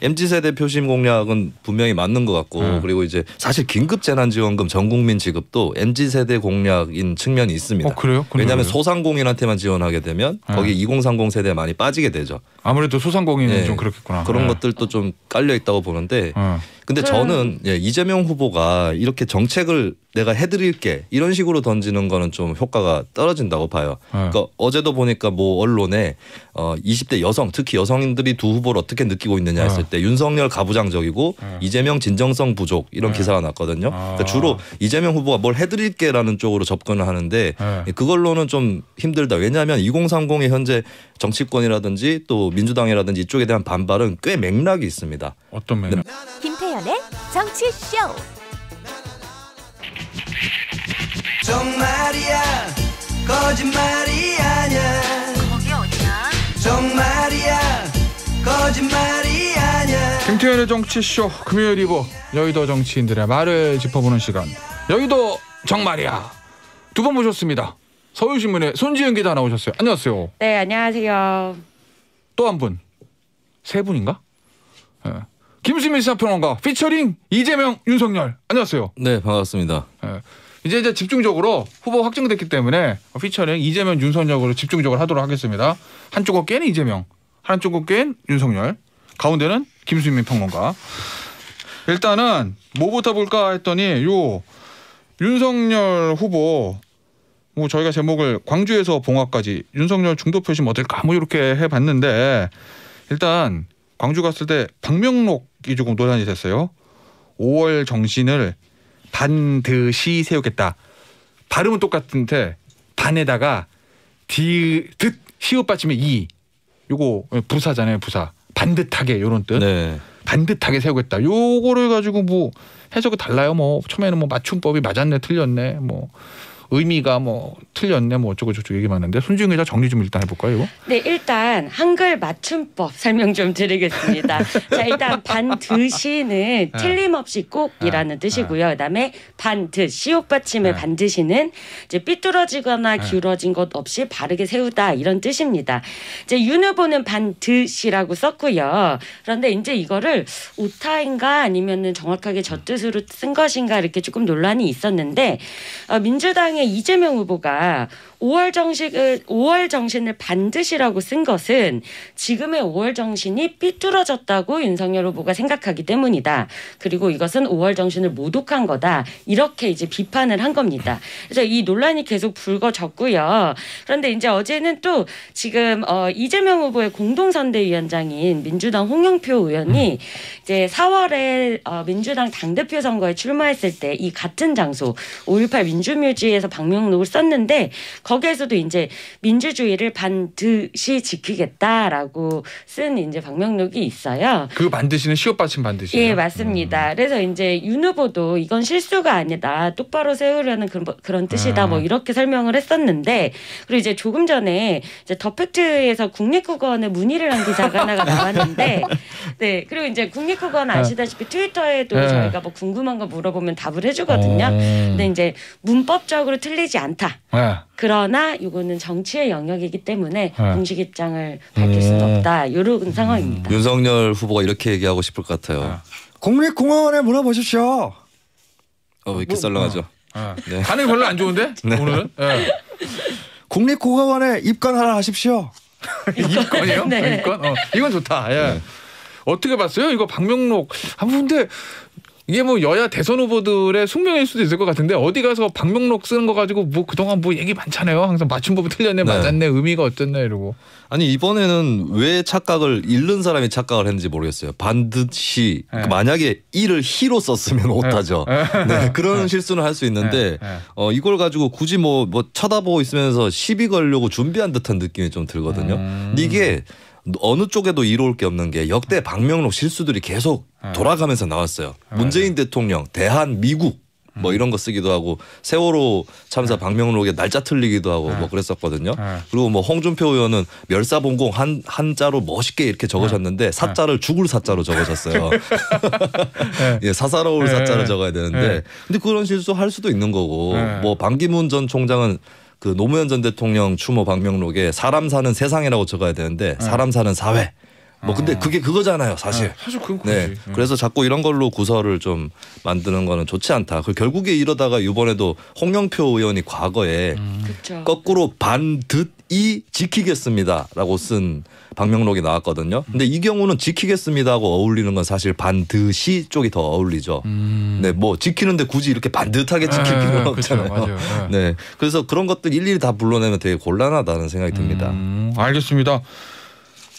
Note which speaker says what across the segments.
Speaker 1: MZ세대 표심 공약은 분명히 맞는 것 같고 그리고 이제 사실 긴급재난지원금 전국민 지급도 MZ세대 공약인 측면이 있습니다.
Speaker 2: 그래요?
Speaker 1: 왜냐하면 소상공인한테만 지원하게 되면 거기 2030 세대에 많이 빠지게 되죠.
Speaker 2: 아무래도 소상공인은 좀 그렇겠구나.
Speaker 1: 그런 것들도 좀 깔려 있다고 보는데 근데 저는 이재명 후보가 이렇게 정책을 내가 해드릴게 이런 식으로 던지는 거는 좀 효과가 떨어진다고 봐요. 그러니까 어제도 보니까 뭐 언론에 20대 여성 특히 여성인들이 두 후보를 어떻게 느끼고 있느냐 했을 때 윤석열 가부장적이고 이재명 진정성 부족 이런 기사가 났거든요. 그러니까 주로 이재명 후보가 뭘 해드릴게라는 쪽으로 접근을 하는데 그걸로는 좀 힘들다. 왜냐하면 2030의 현재 정치권이라든지 또 민주당이라든지 이쪽에 대한 반발은 꽤 맥락이 있습니다.
Speaker 2: 어떤 맥락?
Speaker 3: 김태현의 정치쇼.
Speaker 4: 정말이야 거짓말이 아니야.
Speaker 3: 거기 어디야?
Speaker 4: 정말이야 거짓말이 아니야.
Speaker 2: 김태현의 정치쇼 금요일 2부 여의도 정치인들의 말을 짚어보는 시간. 여의도 정말이야. 두 번 모셨습니다. 서울신문의 손지은 기자 나오셨어요. 안녕하세요.
Speaker 5: 네, 안녕하세요.
Speaker 2: 또 한 분. 세 분인가? 네. 김수민 시사평론가 피처링 이재명 윤석열. 안녕하세요.
Speaker 1: 네, 반갑습니다.
Speaker 2: 네. 이제 집중적으로 후보 확정됐기 때문에 피처링 이재명 윤석열로 집중적으로 하도록 하겠습니다. 한쪽 어깨는 이재명, 한쪽 어깨는 윤석열, 가운데는 김수민 평론가. 일단은 뭐부터 볼까 했더니 요 윤석열 후보 뭐 저희가 제목을 광주에서 봉화까지 윤석열 중도 표심 어떨까 뭐 이렇게 해봤는데 일단 광주 갔을 때 방명록이 조금 논란이 됐어요. 5월 정신을 반드시 세우겠다. 발음은 똑같은데 반에다가 디귿 시옷 받침의 이 요거 부사잖아요. 부사. 반듯하게 요런 뜻.
Speaker 1: 네.
Speaker 2: 반듯하게 세우겠다. 요거를 가지고 뭐 해석이 달라요. 뭐 처음에는 뭐 맞춤법이 맞았네 틀렸네 뭐 의미가 뭐 틀렸네 뭐 어쩌고 저쩌고 얘기 많은데 손지은 기자 정리 좀 일단 해볼까요? 이거?
Speaker 5: 네, 일단 한글 맞춤법 설명 좀 드리겠습니다. 자, 일단 반드시는 틀림없이 꼭이라는 뜻이고요. 그다음에 반듯 시옷 받침의 반드시는 이제 삐뚤어지거나 기울어진 것 없이 바르게 세우다 이런 뜻입니다. 이제 윤 후보는 반듯이라고 썼고요. 그런데 이제 이거를 오타인가 아니면은 정확하게 저 뜻으로 쓴 것인가 이렇게 조금 논란이 있었는데 민주당 이재명 후보가 5월 정신을 반드시라고 쓴 것은 지금의 5월 정신이 삐뚤어졌다고 윤석열 후보가 생각하기 때문이다. 그리고 이것은 5월 정신을 모독한 거다. 이렇게 이제 비판을 한 겁니다. 그래서 이 논란이 계속 불거졌고요. 그런데 이제 어제는 또 지금 이재명 후보의 공동선대위원장인 민주당 홍영표 의원이 이제 4월에 민주당 당대표 선거에 출마했을 때 이 같은 장소 5.18 민주묘지에서 방명록을 썼는데 거기에서도 이제 민주주의를 반드시 지키겠다라고 쓴 이제 방명록이 있어요.
Speaker 2: 그 반드시는 시옷 받침 반드시.
Speaker 5: 예, 맞습니다. 그래서 이제 윤 후보도 이건 실수가 아니다. 똑바로 세우려는 그런 뜻이다. 뭐 이렇게 설명을 했었는데 그리고 이제 조금 전에 이제 더 팩트에서 국립국어원에 문의를 한 기사가 하나가 나왔는데 네, 그리고 이제 국립국어원 아시다시피 트위터에도 저희가 뭐 궁금한 거 물어보면 답을 해주거든요. 근데 이제 문법적으로 틀리지 않다. 그러나 이거는 정치의 영역이기 때문에 공식 입장을 밝힐 수는 없다. 이런 상황입니다.
Speaker 1: 윤석열 후보가 이렇게 얘기하고 싶을 것 같아요.
Speaker 6: 국립공원에 물어보십시오.
Speaker 1: 왜 이렇게 썰렁하죠?
Speaker 2: 네. 반응이 별로 안 좋은데
Speaker 1: 네.
Speaker 2: 오늘은? 네.
Speaker 6: 국립공원에 입건하라 하십시오.
Speaker 2: 입건이요?
Speaker 5: 네.
Speaker 2: 입건? 이건 좋다. 예. 네. 어떻게 봤어요? 이거 방명록. 근데 이게 뭐 여야 대선 후보들의 숙명일 수도 있을 것 같은데 어디 가서 방명록 쓰는 거 가지고 뭐 그동안 뭐 얘기 많잖아요. 항상 맞춤법이 틀렸네, 맞았네, 의미가 어땠네 이러고.
Speaker 1: 아니 이번에는 왜 착각을 잃는 사람이 착각을 했는지 모르겠어요. 반드시 만약에 이를 히로 썼으면 오타죠. 네, 그런 실수는 할 수 있는데 이걸 가지고 굳이 뭐 쳐다보고 있으면서 시비 걸려고 준비한 듯한 느낌이 좀 들거든요. 근데 이게 어느 쪽에도 이로울 게 없는 게 역대 방명록 실수들이 계속 돌아가면서 나왔어요. 문재인 대통령, 대한, 미국 뭐 이런 거 쓰기도 하고 세월호 참사 방명록에 날짜 틀리기도 하고 뭐 그랬었거든요. 그리고 뭐 홍준표 의원은 멸사봉공 한자로 멋있게 이렇게 적으셨는데 사자를 죽을 사자로 적으셨어요. 예, 사사로울 사자를 적어야 되는데 근데 그런 실수 할 수도 있는 거고 뭐 반기문 전 총장은 그 노무현 전 대통령 추모 방명록에 사람 사는 세상이라고 적어야 되는데 사람 사는 사회 뭐 근데 그게 그거잖아요, 사실.
Speaker 2: 사실 그건
Speaker 1: 네.
Speaker 2: 그렇지.
Speaker 1: 그래서 자꾸 이런 걸로 구설을 좀 만드는 거는 좋지 않다. 그 결국에 이러다가 이번에도 홍영표 의원이 과거에
Speaker 5: 그렇죠.
Speaker 1: 거꾸로 반듯이 지키겠습니다라고 쓴 방명록이 나왔거든요. 근데 이 경우는 지키겠습니다하고 어울리는 건 사실 반드시 쪽이 더 어울리죠. 네, 뭐 지키는데 굳이 이렇게 반듯하게 지킬 필요는 없잖아요.
Speaker 2: 맞아요.
Speaker 1: 네, 그래서 그런 것들 일일이 다 불러내면 되게 곤란하다는 생각이 듭니다.
Speaker 2: 알겠습니다.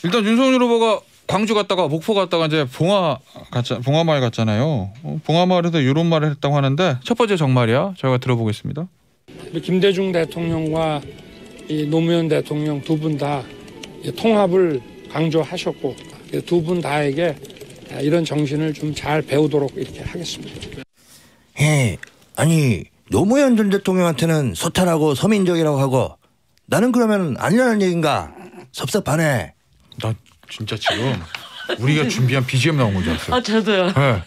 Speaker 2: 일단 윤석열 후보가 광주 갔다가 목포 갔다가 이제 봉화마을 갔잖아요. 봉화마을에서 이런 말을 했다고 하는데 첫 번째 정말이야. 저희가 들어보겠습니다.
Speaker 7: 김대중 대통령과 이 노무현 대통령 두 분 다 통합을 강조하셨고 두 분 다에게 이런 정신을 좀 잘 배우도록 이렇게 하겠습니다.
Speaker 6: 예, 아니 노무현 전 대통령한테는 소탈하고 서민적이라고 하고 나는 그러면 아니라는 얘긴가? 섭섭하네.
Speaker 2: 나 진짜 지금 우리가 준비한 BGM 나온 건 줄 알았어요.
Speaker 5: 아 저도요.
Speaker 2: 네.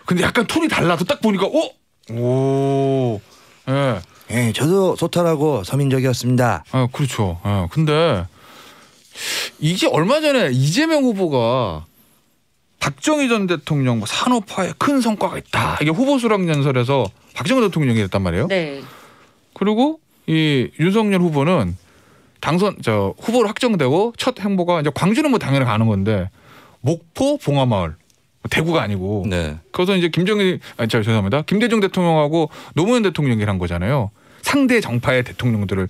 Speaker 2: 근데 약간 톤이 달라서 딱 보니까 오. 예.
Speaker 6: 예, 저도 소탈하고 서민적이었습니다.
Speaker 2: 그렇죠. 근데 이게 얼마 전에 이재명 후보가 박정희 전 대통령 뭐 산업화에 큰 성과가 있다. 이게 후보 수락 연설에서 박정희 대통령이 했단 말이에요.
Speaker 5: 네.
Speaker 2: 그리고 이 윤석열 후보는 후보로 확정되고 첫 행보가 이제 광주는 뭐 당연히 가는 건데 목포 봉화마을 대구가 아니고.
Speaker 1: 네.
Speaker 2: 그래서 이제 죄송합니다. 김대중 대통령하고 노무현 대통령이 한 거잖아요. 상대 정파의 대통령들을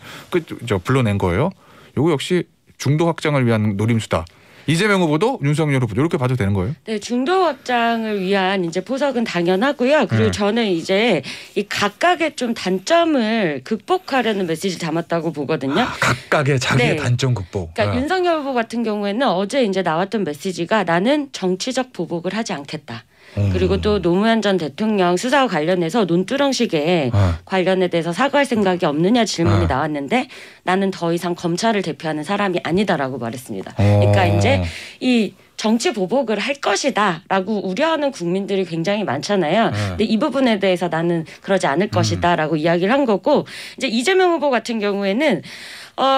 Speaker 2: 불러낸 거예요. 이거 역시 중도 확장을 위한 노림수다. 이재명 후보도 윤석열 후보도 이렇게 봐도 되는 거예요?
Speaker 5: 네, 중도 확장을 위한 이제 포석은 당연하고요. 그리고
Speaker 2: 네.
Speaker 5: 저는 이제 이 각각의 좀 단점을 극복하려는 메시지를 담았다고 보거든요.
Speaker 2: 각각의 자기의
Speaker 5: 네.
Speaker 2: 단점 극복.
Speaker 5: 그러니까 윤석열 후보 같은 경우에는 어제 이제 나왔던 메시지가 나는 정치적 보복을 하지 않겠다. 그리고 또 노무현 전 대통령 수사와 관련해서 논두렁식에 관련에 대해서 사과할 생각이 없느냐 질문이 나왔는데 나는 더 이상 검찰을 대표하는 사람이 아니다라고 말했습니다. 그러니까 이제 이 정치 보복을 할 것이다라고 우려하는 국민들이 굉장히 많잖아요. 근데 이 부분에 대해서 나는 그러지 않을 것이다라고 이야기를 한 거고 이제 이재명 후보 같은 경우에는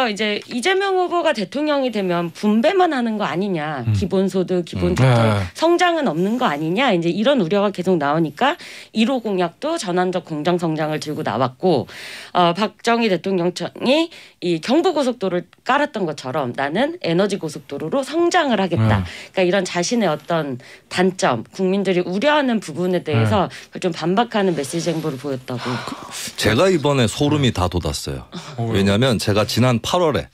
Speaker 5: 이제 이재명 후보가 대통령이 되면 분배만 하는 거 아니냐. 기본소득, 기본주택, 성장은 없는 거 아니냐. 이제 이런 우려가 계속 나오니까 1호 공약도 전환적 공정 성장을 들고 나왔고 박정희 대통령이 이 경부고속도로를 깔았던 것처럼 나는 에너지 고속도로로 성장을 하겠다. 그러니까 이런 자신의 어떤 단점, 국민들이 우려하는 부분에 대해서 좀 반박하는 메시지 행보를 보였다고.
Speaker 1: 제가 이번에 소름이 다 돋았어요. 왜냐하면 제가 지난 8월에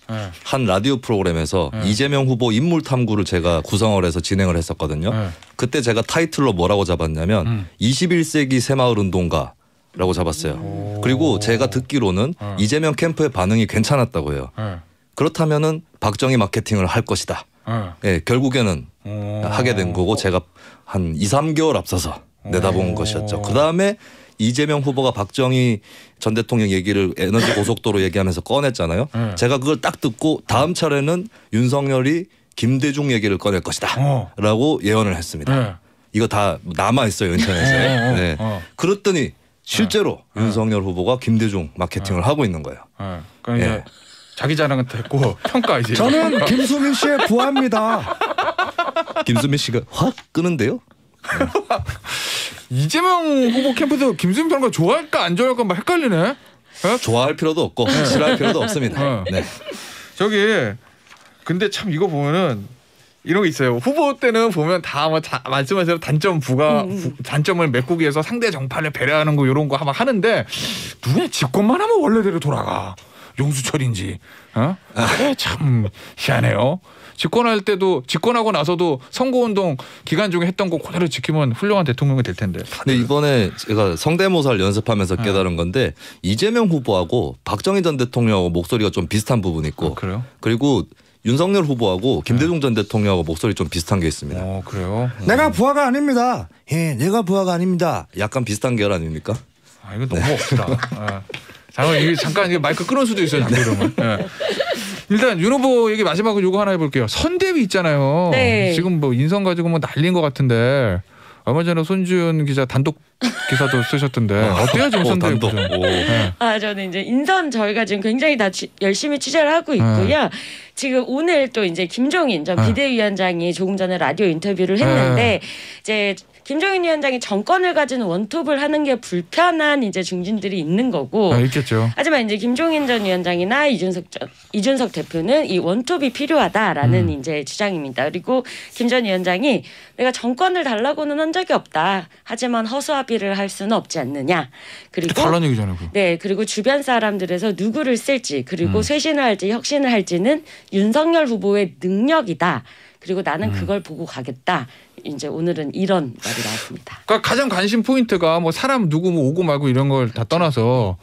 Speaker 1: 한 라디오 프로그램에서 이재명 후보 인물 탐구를 제가 구성을 해서 진행을 했었거든요. 그때 제가 타이틀로 뭐라고 잡았냐면 21세기 새마을운동가 라고 잡았어요. 그리고 제가 듣기로는 이재명 캠프의 반응이 괜찮았다고 해요. 그렇다면은 박정희 마케팅을 할 것이다. 예, 결국에는 하게 된 거고 제가 한 2, 3개월 앞서서 내다본 것이었죠. 그다음에 이재명 후보가 박정희 전 대통령 얘기를 에너지 고속도로 얘기하면서 꺼냈잖아요. 제가 그걸 딱 듣고 다음 차례는 윤석열이 김대중 얘기를 꺼낼 것이다 라고 예언을 했습니다. 이거 다 남아있어요 인터넷에. 네. 그랬더니 실제로 윤석열 후보가 김대중 마케팅을 하고 있는 거예요.
Speaker 2: 그러니까 이제 자기 자랑은 됐고 평가 이제.
Speaker 6: 저는 김수민 씨의 부하입니다.
Speaker 1: 김수민 씨가 확 끄는데요.
Speaker 2: 이재명 후보 캠프도 김수민 평가 좋아할까 안 좋아할까 막 헷갈리네.
Speaker 1: 좋아할 필요도 없고 싫어할 필요도 없습니다. 네.
Speaker 2: 근데 참 이거 보면은 이런 게 있어요. 후보 때는 보면 다 말씀하신 대로 단점을 메꾸기 위해서 상대 정파를 배려하는 거 이런 거 막 하는데 누구냐 집권만 하면 원래대로 돌아가. 용수철인지. 참 희한해요. 집권하고 나서도 선거운동 기간 중에 했던 거 그대로 지키면 훌륭한 대통령이 될 텐데.
Speaker 1: 근데 이번에 제가 성대모사를 연습하면서 깨달은 건데 이재명 후보하고 박정희 전 대통령하고 목소리가 좀 비슷한 부분이 있고
Speaker 2: 그래요?
Speaker 1: 그리고 윤석열 후보하고 김대중 전 대통령하고 목소리 좀 비슷한 게 있습니다.
Speaker 2: 그래요?
Speaker 6: 내가 부하가 아닙니다. 예, 내가 부하가 아닙니다.
Speaker 1: 약간 비슷한 계열 아닙니까?
Speaker 2: 이거 너무 없다. 잠깐 마이크 끊을 수도 있어요. 이러면. 일단 윤 후보 얘기 마지막으로 요거 하나 해볼게요. 선대위 있잖아요.
Speaker 5: 네.
Speaker 2: 지금 뭐 인선 가지고 뭐 난리인 것 같은데 얼마 전에 손준 기자 단독 기사도 쓰셨던데 어때요 지금 선대위
Speaker 1: 단독.
Speaker 2: 구성?
Speaker 1: 오.
Speaker 2: 네.
Speaker 5: 저는 이제 인선 저희가 지금 굉장히 다 열심히 취재를 하고 있고요. 지금 오늘 또 이제 김종인 전 비대위원장이 조금 전에 라디오 인터뷰를 했는데 이제 김종인 위원장이 정권을 가지는 원톱을 하는 게 불편한 이제 중진들이 있는 거고.
Speaker 2: 있겠죠.
Speaker 5: 하지만 이제 김종인 전 위원장이나 이준석 대표는 이 원톱이 필요하다라는 이제 주장입니다. 그리고 김 전 위원장이 내가 정권을 달라고는 한 적이 없다. 하지만 허수아비를 할 수는 없지 않느냐. 그리고
Speaker 2: 달란 얘기잖아요.
Speaker 5: 네, 그리고 주변 사람들에서 누구를 쓸지 그리고 쇄신을 할지 혁신을 할지는 윤석열 후보의 능력이다. 그리고 나는 그걸 보고 가겠다. 이제 오늘은 이런 말이 나왔습니다.
Speaker 2: 그러니까 가장 관심 포인트가 뭐 사람 누구 뭐 오고 말고 이런 걸 다 떠나서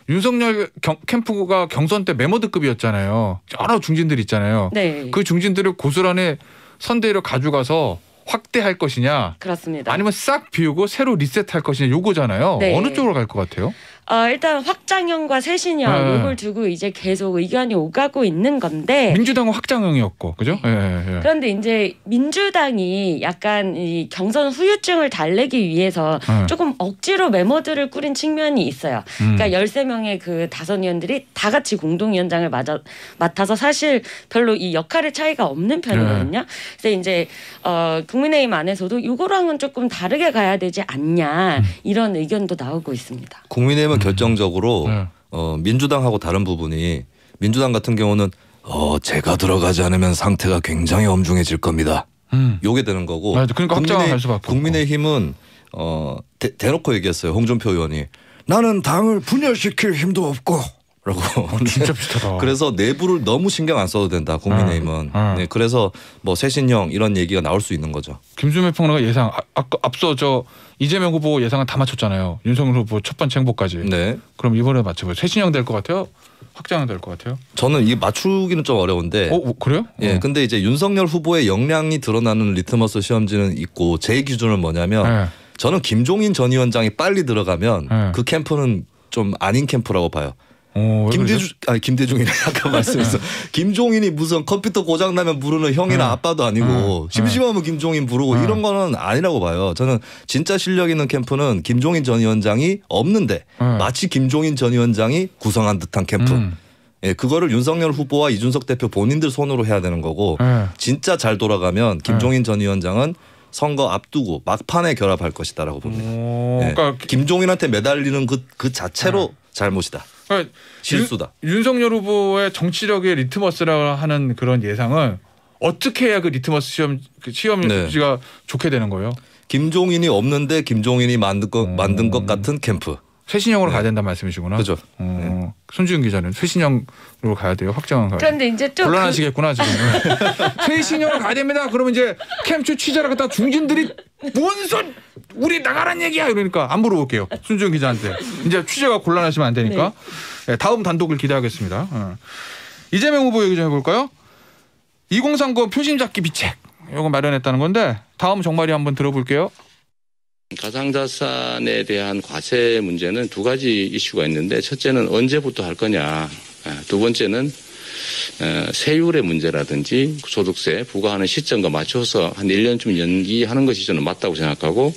Speaker 2: 윤석열 캠프가 경선 때 메모드급이었잖아요. 여러 중진들 있잖아요.
Speaker 5: 네.
Speaker 2: 그 중진들을 고스란히 선대위로 가져가서 확대할 것이냐.
Speaker 5: 그렇습니다.
Speaker 2: 아니면 싹 비우고 새로 리셋할 것이냐 요거잖아요.
Speaker 5: 네.
Speaker 2: 어느 쪽으로 갈 것 같아요?
Speaker 5: 일단 확장형과 쇄신형 이걸 두고 이제 계속 의견이 오가고 있는 건데
Speaker 2: 민주당은 확장형이었고 그죠? 예.
Speaker 5: 그런데 이제 민주당이 약간 이 경선 후유증을 달래기 위해서 조금 억지로 메모들을 꾸린 측면이 있어요. 그러니까 13명의 그 다선 의원들이 다 같이 공동위원장을 맡아서 사실 별로 이 역할의 차이가 없는 편이거든요. 그래서 이제 국민의힘 안에서도 이거랑은 조금 다르게 가야 되지 않냐 이런 의견도 나오고 있습니다.
Speaker 1: 국민의힘은 결정적으로 민주당하고 다른 부분이 민주당 같은 경우는 제가 들어가지 않으면 상태가 굉장히 엄중해질 겁니다. 요게 되는 거고.
Speaker 2: 맞아. 그러니까 확장을 할 수밖에 없고.
Speaker 1: 국민의힘은 대놓고 얘기했어요. 홍준표 의원이.
Speaker 6: 나는 당을 분열시킬 힘도 없고.
Speaker 1: 라고.
Speaker 2: 진짜 비슷하다.
Speaker 1: 그래서 내부를 너무 신경 안 써도 된다. 국민의힘은. 네, 그래서 뭐 쇄신형 이런 얘기가 나올 수 있는 거죠.
Speaker 2: 김수미 평론가 예상 앞서 이재명 후보 예상은 다 맞췄잖아요. 윤석열 후보 첫 번째 행보까지.
Speaker 1: 네.
Speaker 2: 그럼 이번에 맞춰봐요. 쇄신형 될 것 같아요? 확장형 될 것 같아요?
Speaker 1: 저는 이게 맞추기는 좀 어려운데.
Speaker 2: 그래요?
Speaker 1: 예. 근데 이제 윤석열 후보의 역량이 드러나는 리트머스 시험지는 있고 제 기준은 뭐냐면 저는 김종인 전 위원장이 빨리 들어가면 그 캠프는 좀 아닌 캠프라고 봐요. 김대중이네 아까 말씀했어. 김종인이 무슨 컴퓨터 고장 나면 부르는 형이나 아빠도 아니고 심심하면 김종인 부르고 이런 거는 아니라고 봐요. 저는 진짜 실력 있는 캠프는 김종인 전 위원장이 없는데 마치 김종인 전 위원장이 구성한 듯한 캠프. 예, 그거를 윤석열 후보와 이준석 대표 본인들 손으로 해야 되는 거고 진짜 잘 돌아가면 김종인 전 위원장은 선거 앞두고 막판에 결합할 것이다라고 봅니다. 예, 그러니까 김종인한테 매달리는 그 자체로 잘못이다.
Speaker 2: 그러니까
Speaker 1: 실수다.
Speaker 2: 윤석열 후보의 정치력의 리트머스라 하는 그런 예상은 어떻게 해야 그 리트머스 시험지가 좋게 되는 거예요?
Speaker 1: 김종인이 없는데 김종인이 만든 것 같은 캠프.
Speaker 2: 쇄신형으로 가야 된다는 말씀이시구나.
Speaker 1: 그렇죠.
Speaker 2: 손지은 기자는 쇄신형으로 가야 돼요? 확장은 가야 돼요?
Speaker 5: 그런데 이제 또
Speaker 2: 곤란하시겠구나 지금. 쇄신형으로 가야 됩니다. 그러면 이제 캠프 취재를 갖다 중진들이 뭔선 우리 나가란 얘기야 이러니까 안 물어볼게요. 손지은 기자한테. 이제 취재가 곤란하시면 안 되니까. 네, 다음 단독을 기대하겠습니다. 이재명 후보 얘기 좀 해볼까요? 2030 표심 잡기 비책 이거 마련했다는 건데 다음 정말이 한번 들어볼게요.
Speaker 8: 가상자산에 대한 과세 문제는 두 가지 이슈가 있는데 첫째는 언제부터 할 거냐. 두 번째는 세율의 문제라든지 소득세 부과하는 시점과 맞춰서 한 1년쯤 연기하는 것이 저는 맞다고 생각하고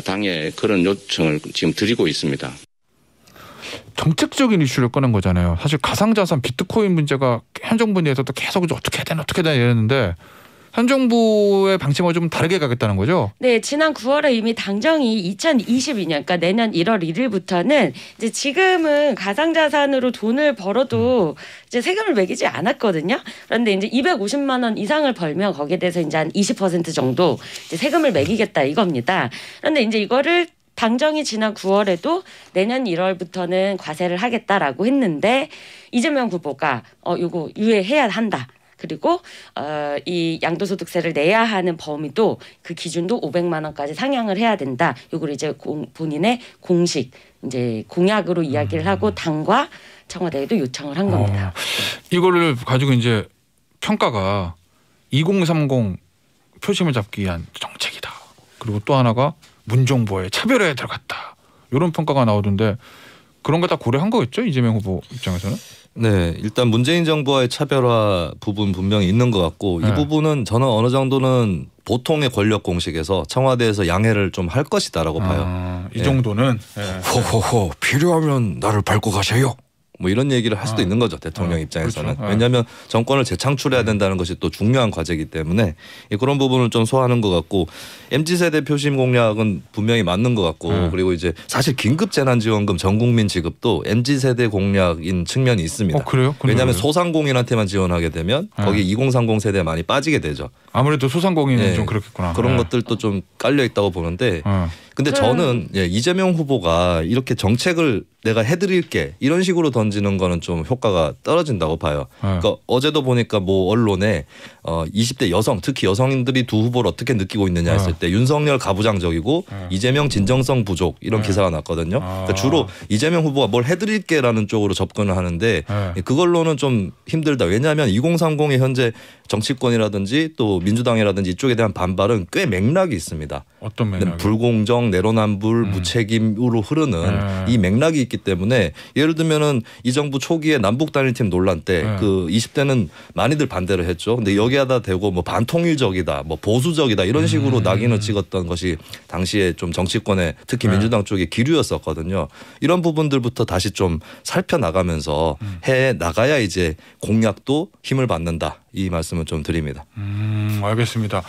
Speaker 8: 당에 그런 요청을 지금 드리고 있습니다.
Speaker 2: 정책적인 이슈를 꺼낸 거잖아요. 사실 가상자산 비트코인 문제가 현 정부 내에서도 계속 어떻게 해야 되나 이랬는데 현 정부의 방침과 좀 다르게 가겠다는 거죠?
Speaker 5: 네, 지난 9월에 이미 당정이 2022년, 그러니까 내년 1월 1일부터는 이제 지금은 가상자산으로 돈을 벌어도 이제 세금을 매기지 않았거든요. 그런데 이제 250만 원 이상을 벌면 거기에 대해서 이제 한 20% 정도 이제 세금을 매기겠다 이겁니다. 그런데 이제 이거를 당정이 지난 9월에도 내년 1월부터는 과세를 하겠다라고 했는데 이재명 후보가 이거 유예해야 한다. 그리고 이 양도소득세를 내야 하는 범위도 그 기준도 500만 원까지 상향을 해야 된다. 이걸 이제 본인의 공식 이제 공약으로 이야기를 하고 당과 청와대에도 요청을 한 겁니다.
Speaker 2: 이거를 가지고 이제 평가가 2030 표심을 잡기 위한 정책이다. 그리고 또 하나가 문정부의 차별화에 들어갔다. 이런 평가가 나오던데 그런 거 다 고려한 거겠죠? 이재명 후보 입장에서는?
Speaker 1: 네, 일단 문재인 정부와의 차별화 부분 분명히 있는 것 같고 이 부분은 저는 어느 정도는 보통의 권력 공식에서 청와대에서 양해를 좀 할 것이다라고 봐요.
Speaker 2: 이 정도는
Speaker 6: 호호호 필요하면 나를 밟고 가세요.
Speaker 1: 뭐 이런 얘기를 할 수도 있는 거죠. 대통령 입장에서는.
Speaker 2: 그렇죠.
Speaker 1: 왜냐하면 정권을 재창출해야 된다는 것이 또 중요한 과제이기 때문에 그런 부분을 좀 소화하는 것 같고 MZ세대 표심 공약은 분명히 맞는 것 같고 그리고 이제 사실 긴급재난지원금 전국민 지급도 MZ세대 공약인 측면이 있습니다.
Speaker 2: 그래요?
Speaker 1: 왜냐하면 소상공인한테만 지원하게 되면 거기 2030 세대에 많이 빠지게 되죠.
Speaker 2: 아무래도 소상공인은 좀 그렇겠구나.
Speaker 1: 그런 것들도 좀 깔려 있다고 보는데 근데 저는 이재명 후보가 이렇게 정책을 내가 해드릴게 이런 식으로 던지는 거는 좀 효과가 떨어진다고 봐요. 그러니까 어제도 보니까 뭐 언론에 20대 여성 특히 여성인들이 두 후보를 어떻게 느끼고 있느냐 했을 때 윤석열 가부장적이고 이재명 진정성 부족 이런 기사가 났거든요. 그러니까 주로 이재명 후보가 뭘 해드릴게라는 쪽으로 접근을 하는데 그걸로는 좀 힘들다. 왜냐하면 2030의 현재 정치권이라든지 또 민주당이라든지 이쪽에 대한 반발은 꽤 맥락이 있습니다.
Speaker 2: 어떤 맥락?
Speaker 1: 불공정, 내로남불, 무책임으로 흐르는 이 맥락이 있기 때문에 예를 들면은 이 정부 초기에 남북 단일팀 논란 때 그 20대는 많이들 반대를 했죠. 근데 여기에다 대고 뭐 반통일적이다, 뭐 보수적이다 이런 식으로 낙인을 찍었던 것이 당시에 좀 정치권에 특히 민주당 쪽에 기류였었거든요. 이런 부분들부터 다시 좀 살펴나가면서 해 나가야 이제 공약도 힘을 받는다. 이 말씀을 좀 드립니다.
Speaker 2: 알겠습니다.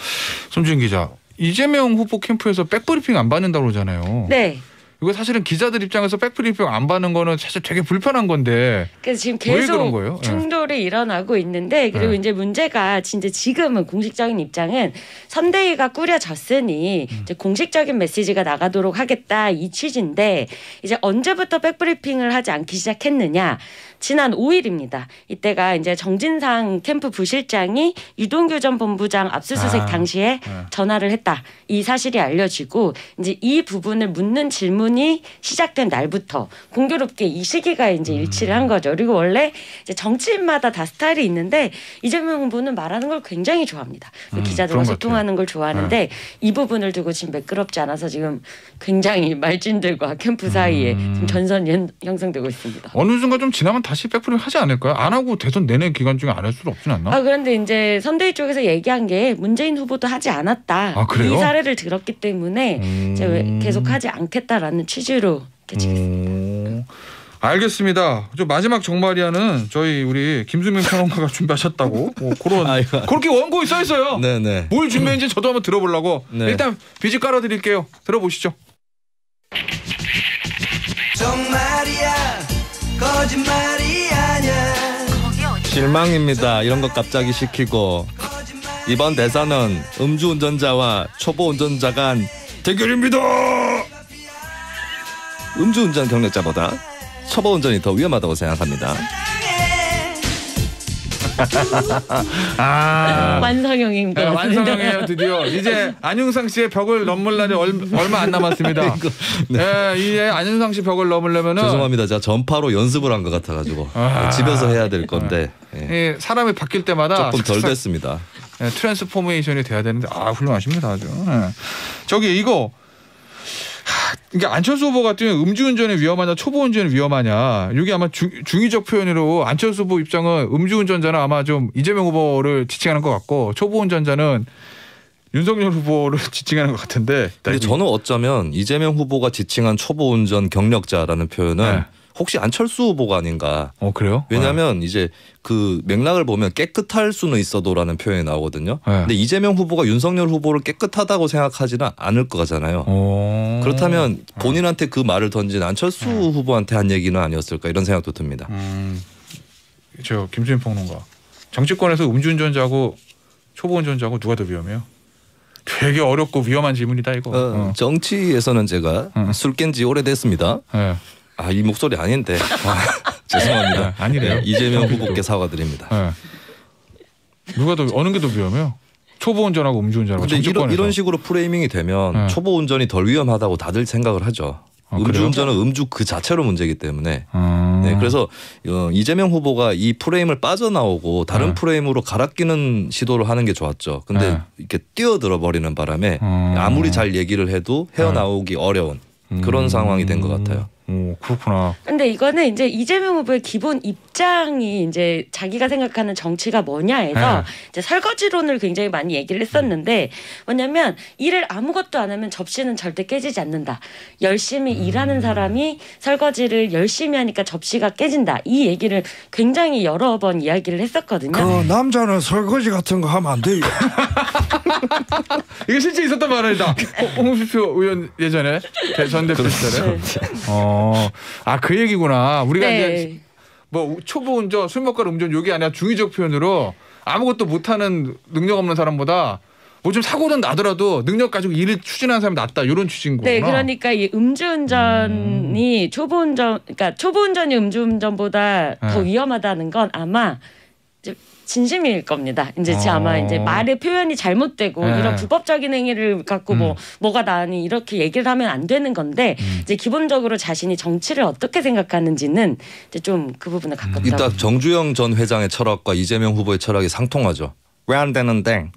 Speaker 2: 손준 기자. 이재명 후보 캠프에서 백브리핑 안 받는다고 그러잖아요.
Speaker 5: 네.
Speaker 2: 이거 사실은 기자들 입장에서 백브리핑 안 받는 거는 사실 되게 불편한 건데.
Speaker 5: 그래서 지금
Speaker 2: 왜 그런
Speaker 5: 계속
Speaker 2: 거예요?
Speaker 5: 충돌이 일어나고 있는데 그리고 이제 문제가 진짜 지금은 공식적인 입장은 선대위가 꾸려졌으니 이제 공식적인 메시지가 나가도록 하겠다 이 취지인데 이제 언제부터 백브리핑을 하지 않기 시작했느냐. 지난 5일입니다. 이때가 이제 정진상 캠프 부실장이 유동규 전 본부장 압수수색 당시에 전화를 했다. 이 사실이 알려지고 이제 이 부분을 묻는 질문이 시작된 날부터 공교롭게 이 시기가 이제 일치를 한 거죠. 그리고 원래 이제 정치인마다 다 스타일이 있는데 이재명 후보는 말하는 걸 굉장히 좋아합니다. 기자들과 소통하는 걸 좋아하는데 이 부분을 두고 지금 매끄럽지 않아서 지금 굉장히 말진들과 캠프 사이에 지금 전선이 형성되고 있습니다.
Speaker 2: 어느 순간 좀 지나면 다시 백브리핑 하지 않을까요? 안 하고 대선 내내 기간 중에 안 할 수는 없진 않나?
Speaker 5: 그런데 이제 선대위 쪽에서 얘기한 게 문재인 후보도 하지 않았다.
Speaker 2: 그래요?
Speaker 5: 이 사례를 들었기 때문에 이제 계속 하지 않겠다라는 취지로
Speaker 2: 알겠습니다. 저 마지막 정말이야는 저희 우리 김수민 평론가가 준비하셨다고 그런 그렇게 원고에 써 있어요.
Speaker 1: 네네.
Speaker 2: 뭘 준비했는지 저도 한번 들어보려고. 일단 비지 깔아드릴게요. 들어보시죠.
Speaker 4: 정말이야 거짓말이 아냐
Speaker 1: 실망입니다. 이런 것 갑자기 시키고 이번 대선은 음주운전자와 초보운전자 간 대결입니다. 음주운전 경력자보다 초보운전이 더 위험하다고 생각합니다.
Speaker 5: 완성형입니다.
Speaker 2: 완성형이에요. 드디어 이제 안윤상 씨의 벽을 넘을 날이 얼마 안 남았습니다. 이제 안윤상 씨 벽을 넘으려면은
Speaker 1: 죄송합니다. 제가 전파로 연습을 한 것 같아가지고 집에서 해야 될 건데
Speaker 2: 사람이 바뀔 때마다
Speaker 1: 조금 덜 됐습니다.
Speaker 2: 트랜스포메이션이 돼야 되는데 훌륭하십니다 아주. 저기 이거 이게 안철수 후보 같은 경우 음주운전이 위험하냐 초보운전이 위험하냐 이게 아마 중의적 표현으로 안철수 후보 입장은 음주운전자는 아마 좀 이재명 후보를 지칭하는 것 같고 초보운전자는 윤석열 후보를 지칭하는 것 같은데.
Speaker 1: 근데 저는 어쩌면 이재명 후보가 지칭한 초보운전 경력자라는 표현은 혹시 안철수 후보가 아닌가.
Speaker 2: 그래요?
Speaker 1: 왜냐하면 이제 그 맥락을 보면 깨끗할 수는 있어도라는 표현이 나오거든요. 근데 이재명 후보가 윤석열 후보를 깨끗하다고 생각하지는 않을 거잖아요. 그렇다면 본인한테 그 말을 던진 안철수 후보한테 한 얘기는 아니었을까 이런 생각도 듭니다.
Speaker 2: 저 김수민 평론가. 정치권에서 음주운전자하고 초보운전자하고 누가 더 위험해요? 되게 어렵고 위험한 질문이다 이거.
Speaker 1: 정치에서는 제가 술 깬 지 오래됐습니다. 이 목소리 아닌데 죄송합니다.
Speaker 2: 아니래요.
Speaker 1: 이재명 후보께 사과드립니다.
Speaker 2: 누가 더 어느 게 더 위험해요? 초보운전하고 음주운전하고.
Speaker 1: 근데 이런 식으로 프레이밍이 되면 초보운전이 덜 위험하다고 다들 생각을 하죠. 음주운전은 음주 그 자체로 문제이기 때문에. 그래서 이재명 후보가 이 프레임을 빠져나오고 다른 프레임으로 갈아 끼는 시도를 하는 게 좋았죠. 근데 이렇게 뛰어들어 버리는 바람에 아무리 잘 얘기를 해도 헤어나오기 어려운 그런 상황이 된 것 같아요.
Speaker 2: 오, 그렇구나.
Speaker 5: 근데 이거는 이제 이재명 후보의 기본 입장이 이제 자기가 생각하는 정치가 뭐냐에서 이제 설거지론을 굉장히 많이 얘기를 했었는데 뭐냐면 일을 아무것도 안 하면 접시는 절대 깨지지 않는다. 열심히 일하는 사람이 설거지를 열심히 하니까 접시가 깨진다. 이 얘기를 굉장히 여러 번 이야기를 했었거든요.
Speaker 6: 그 남자는 설거지 같은 거 하면 안 돼요.
Speaker 2: 이게 실제 있었던 말이다. 홍준표 의원 예전에 전 대표 시절에. 그 얘기구나. 우리가 이제 뭐 초보 운전, 술 먹고 운전 요게 아니라 중의적 표현으로 아무것도 못하는 능력 없는 사람보다 뭐 좀 사고는 나더라도 능력 가지고 일을 추진하는 사람이 낫다. 이런 취지인 거구나.
Speaker 5: 네, 그러니까 이 음주운전이 그러니까 초보 운전이 음주운전보다 더 위험하다는 건 아마 이제 진심일 겁니다. 이제 아마 이제 말의 표현이 잘못되고 이런 불법적인 행위를 갖고 뭐가 나으니 이렇게 얘기를 하면 안 되는 건데 이제 기본적으로 자신이 정치를 어떻게 생각하는지는 이제 좀 그 부분에 가깝다고.
Speaker 1: 이따 정주영 전 회장의 철학과 이재명 후보의 철학이 상통하죠. 왜 안 되는데?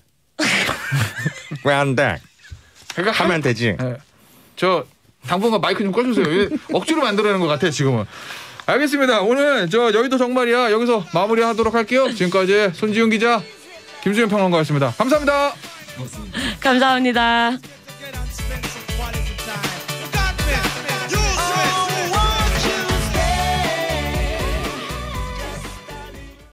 Speaker 1: 왜 안 돼?
Speaker 2: 그러니까
Speaker 1: 하면 되지.
Speaker 2: 네. 저 당분간 마이크 좀 꺼주세요. 억지로 만들어내는 것 같아 지금은. 알겠습니다. 오늘 저 여의도 정말이야 여기서 마무리하도록 할게요. 지금까지 손지훈 기자, 김수현 평론가였습니다. 감사합니다.
Speaker 5: 감사합니다.